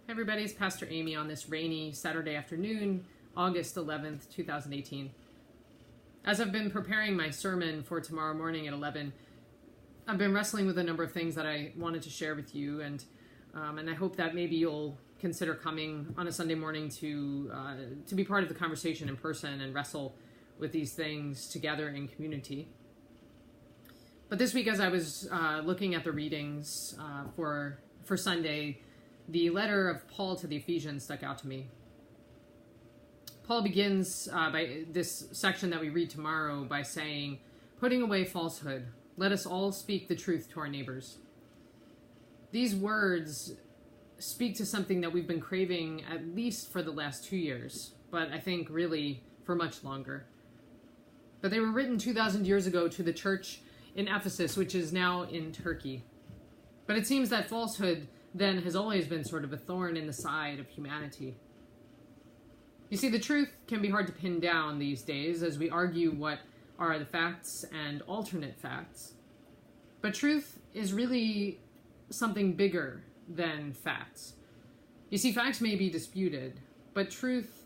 Hey everybody, it's Pastor Amy on this rainy Saturday afternoon, August 11th, 2018. As I've been preparing my sermon for tomorrow morning at 11, I've been wrestling with a number of things that I wanted to share with you, and I hope that maybe you'll consider coming on a Sunday morning to be part of the conversation in person and wrestle with these things together in community. But this week, as I was looking at the readings for Sunday, the letter of Paul to the Ephesians stuck out to me. Paul begins by this section that we read tomorrow by saying, "Putting away falsehood, let us all speak the truth to our neighbors." These words speak to something that we've been craving at least for the last 2 years, but I think really for much longer. But they were written 2,000 years ago to the church in Ephesus, which is now in Turkey. But it seems that falsehood then has always been sort of a thorn in the side of humanity. You see, the truth can be hard to pin down these days as we argue what are the facts and alternate facts. But truth is really something bigger than facts. You see, facts may be disputed, but truth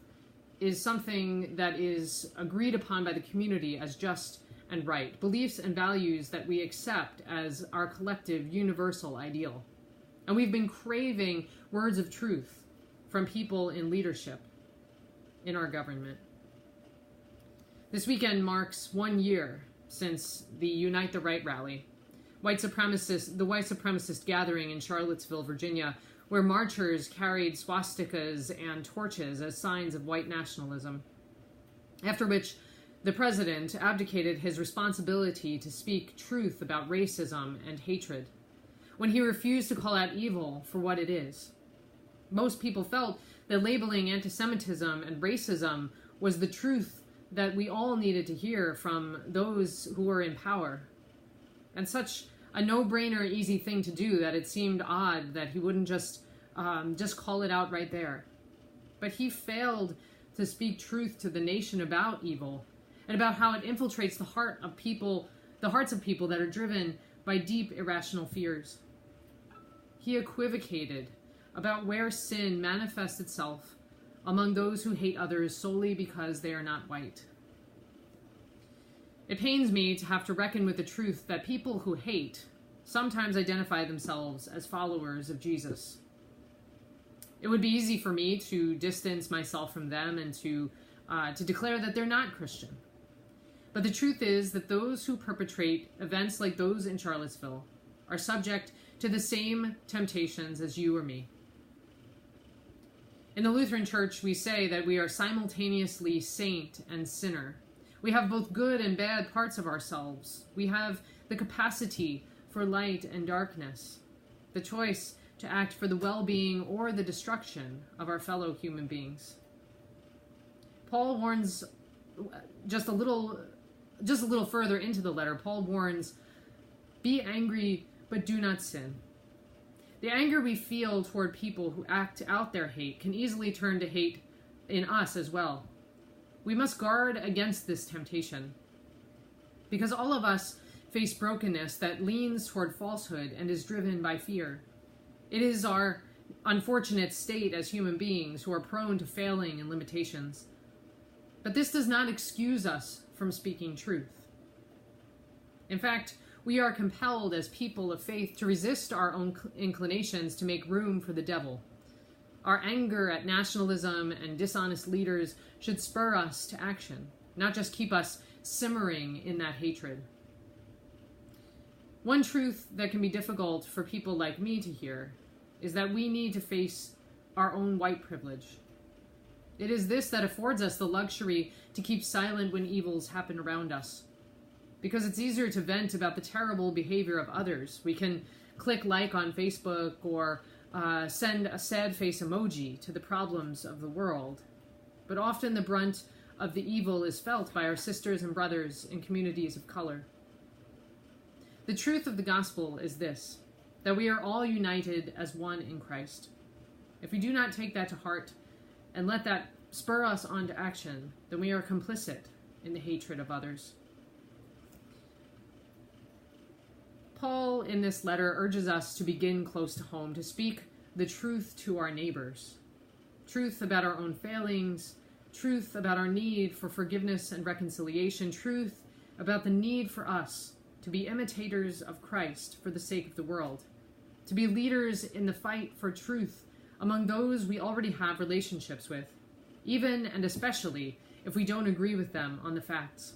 is something that is agreed upon by the community as just and right, beliefs and values that we accept as our collective universal ideal. And we've been craving words of truth from people in leadership in our government. This weekend marks 1 year since the Unite the Right rally, the white supremacist gathering in Charlottesville, Virginia, where marchers carried swastikas and torches as signs of white nationalism, after which the president abdicated his responsibility to speak truth about racism and hatred, when he refused to call out evil for what it is. Most people felt that labeling anti-Semitism and racism was the truth that we all needed to hear from those who were in power. And such a no-brainer, easy thing to do that it seemed odd that he wouldn't just call it out right there. But he failed to speak truth to the nation about evil and about how it infiltrates the hearts of people that are driven by deep irrational fears. He equivocated about where sin manifests itself among those who hate others solely because they are not white. It pains me to have to reckon with the truth that people who hate sometimes identify themselves as followers of Jesus. It would be easy for me to distance myself from them and to declare that they're not Christian. But the truth is that those who perpetrate events like those in Charlottesville are subject to the same temptations as you or me. In the Lutheran Church, we say that we are simultaneously saint and sinner. We have both good and bad parts of ourselves. We have the capacity for light and darkness, the choice to act for the well-being or the destruction of our fellow human beings. Paul warns just a little further into the letter. Paul warns, "Be angry, but do not sin." The anger we feel toward people who act out their hate can easily turn to hate in us as well. We must guard against this temptation, because all of us face brokenness that leans toward falsehood and is driven by fear. It is our unfortunate state as human beings who are prone to failing and limitations. But this does not excuse us from speaking truth. In fact, we are compelled as people of faith to resist our own inclinations to make room for the devil. Our anger at nationalism and dishonest leaders should spur us to action, not just keep us simmering in that hatred. One truth that can be difficult for people like me to hear is that we need to face our own white privilege. It is this that affords us the luxury to keep silent when evils happen around us. Because it's easier to vent about the terrible behavior of others. We can click like on Facebook or send a sad face emoji to the problems of the world. But often the brunt of the evil is felt by our sisters and brothers in communities of color. The truth of the gospel is this, that we are all united as one in Christ. If we do not take that to heart and let that spur us on to action, then we are complicit in the hatred of others. Paul, in this letter, urges us to begin close to home, to speak the truth to our neighbors. Truth about our own failings, truth about our need for forgiveness and reconciliation, truth about the need for us to be imitators of Christ for the sake of the world, to be leaders in the fight for truth among those we already have relationships with, even and especially if we don't agree with them on the facts.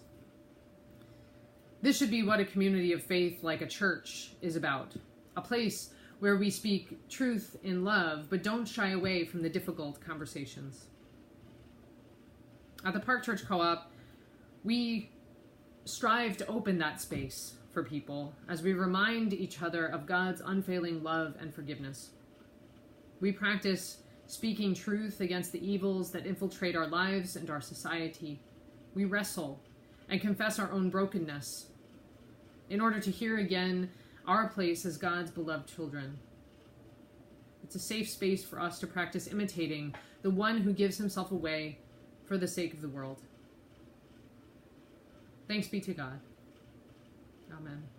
This should be what a community of faith like a church is about, a place where we speak truth in love, but don't shy away from the difficult conversations. At the Park Church Co-op, we strive to open that space for people as we remind each other of God's unfailing love and forgiveness. We practice speaking truth against the evils that infiltrate our lives and our society. We wrestle and confess our own brokenness in order to hear again our place as God's beloved children. It's a safe space for us to practice imitating the one who gives himself away for the sake of the world. Thanks be to God. Amen.